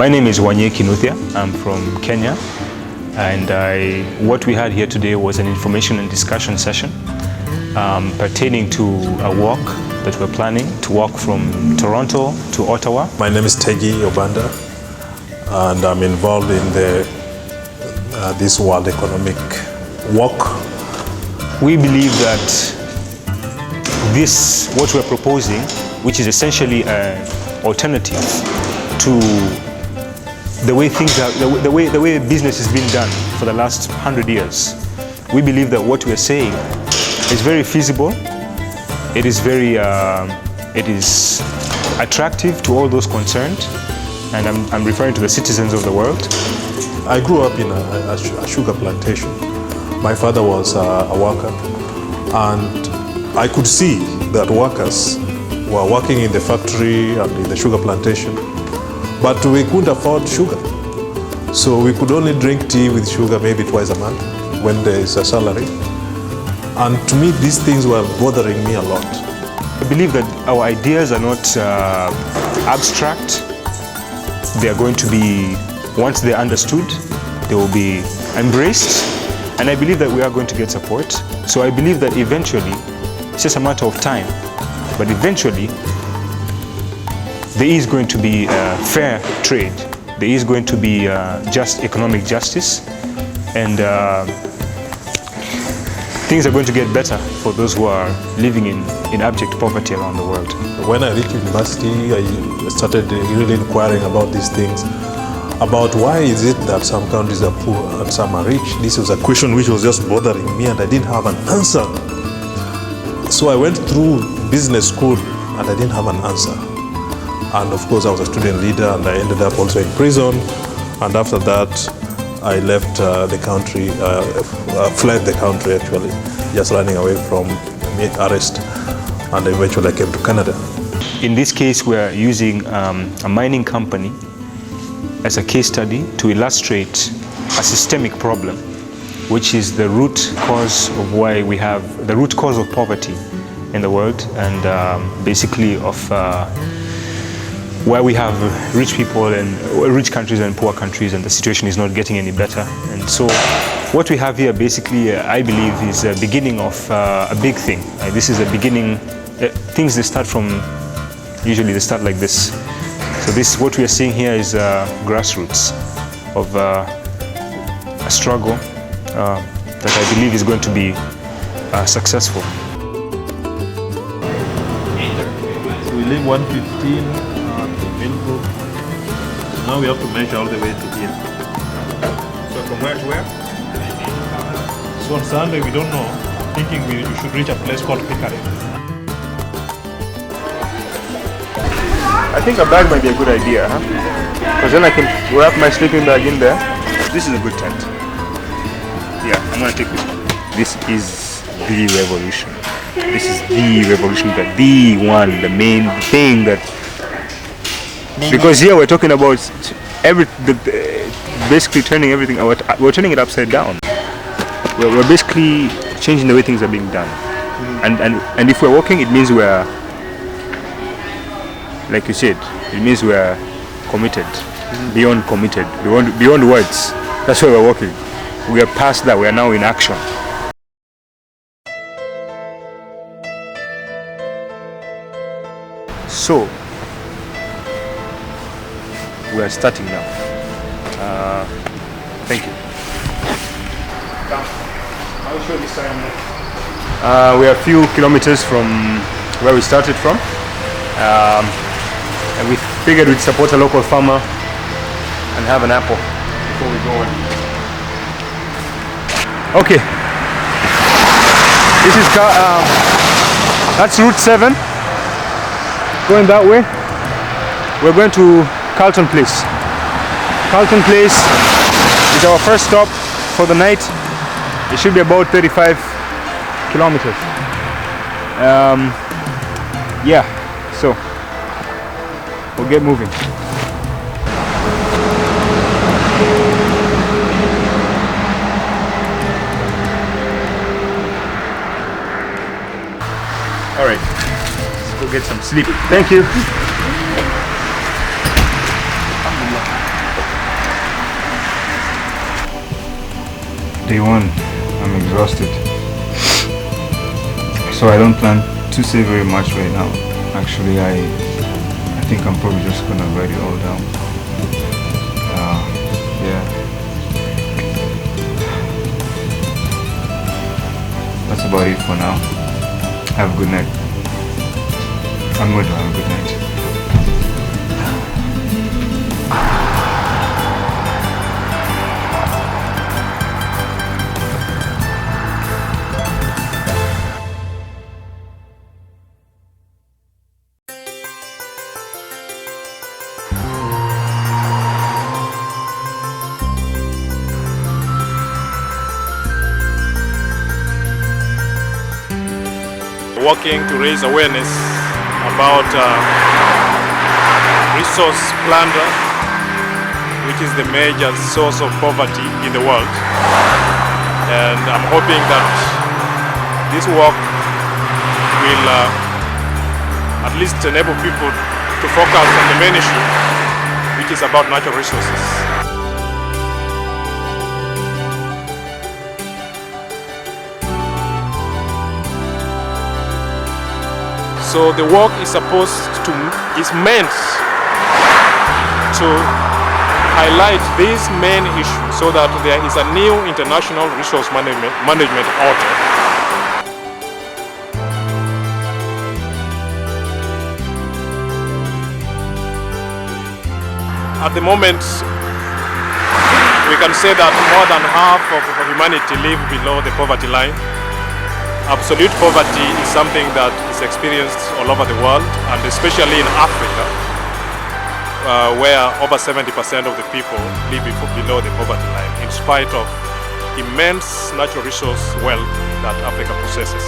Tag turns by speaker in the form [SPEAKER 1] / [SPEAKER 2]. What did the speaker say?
[SPEAKER 1] My name is Wanye Kinuthia. I'm from Kenya, and what we had here today was an information and discussion session pertaining to a walk that we're planning to walk from Toronto to Ottawa.
[SPEAKER 2] My name is Tegi Obanda, and I'm involved in this World Economic Walk.
[SPEAKER 1] We believe that what we're proposing, which is essentially an alternative to the way things are, the way business has been done for the last 100 years. We believe that what we're saying is very feasible. It is very, it is attractive to all those concerned, and I'm referring to the citizens of the world.
[SPEAKER 2] I grew up in a sugar plantation. My father was a worker, and I could see that workers were working in the factory and in the sugar plantation, but we couldn't afford sugar. So we could only drink tea with sugar maybe twice a month when there is a salary. And to me, these things were bothering me a lot.
[SPEAKER 1] I believe that our ideas are not abstract. They are going to be, once they're understood, they will be embraced. And I believe that we are going to get support. So I believe that eventually, it's just a matter of time, but eventually, there is going to be fair trade. There is going to be just economic justice, and things are going to get better for those who are living in abject poverty around the world.
[SPEAKER 2] When I reached university, I started really inquiring about these things, about why is it that some countries are poor and some are rich. This was a question which was just bothering me, and I didn't have an answer. So I went through business school, and I didn't have an answer. And of course, I was a student leader, and I ended up also in prison. And after that, I left the country, fled the country actually, just running away from arrest. And eventually I came to Canada.
[SPEAKER 1] In this case, we're using a mining company as a case study to illustrate a systemic problem, which is the root cause of why we have the root cause of poverty in the world, and basically of why we have rich people and rich countries and poor countries, and the situation is not getting any better. And so what we have here basically, I believe, is a beginning of a big thing. This is a beginning. Things they start from, usually they start like this. So this, what we are seeing here is grassroots of a struggle that I believe is going to be successful.
[SPEAKER 2] So we leave 115 to Millbrook. Now we have to measure all the way to here.
[SPEAKER 1] So from where to where?
[SPEAKER 2] So on Sunday we don't know, thinking we should reach a place called Pickering.
[SPEAKER 1] I think a bag might be a good idea, huh? Because then I can wrap my sleeping bag in there. This is a good tent. Yeah, I'm gonna take this. This is the revolution. This is the revolution, the one, the main thing that. Because here we're talking about basically turning everything. We're turning it upside down. We're basically changing the way things are being done. And if we're walking, it means we're, like you said, it means we're committed, beyond committed, beyond words. That's why we're walking. We are past that. We are now in action. So we are starting now. Thank you. I'll show this time. We are a few kilometers from where we started from. And we figured we'd support a local farmer and have an apple before we go on. Okay. This is that's Route 7. Going that way. We're going to Carlton Place. Carlton Place is our first stop for the night. It should be about 35 kilometers. Yeah, so we'll get moving. All right, let's go get some sleep. Thank you. Alhamdulillah. Day one, I'm exhausted. So I don't plan to say very much right now. Actually, I think I'm probably just gonna write it all down. Yeah. That's about it for now. Have a good night. I'm going to have a good night.
[SPEAKER 2] Working to raise awareness about resource plunder, which is the major source of poverty in the world. And I'm hoping that this work will at least enable people to focus on the main issue, which is about natural resources. So the work is meant to highlight this main issue so that there is a new international resource management order. At the moment, we can say that more than half of humanity live below the poverty line. Absolute poverty is something that is experienced all over the world, and especially in Africa, where over 70% of the people live below the poverty line, in spite of immense natural resource wealth that Africa possesses.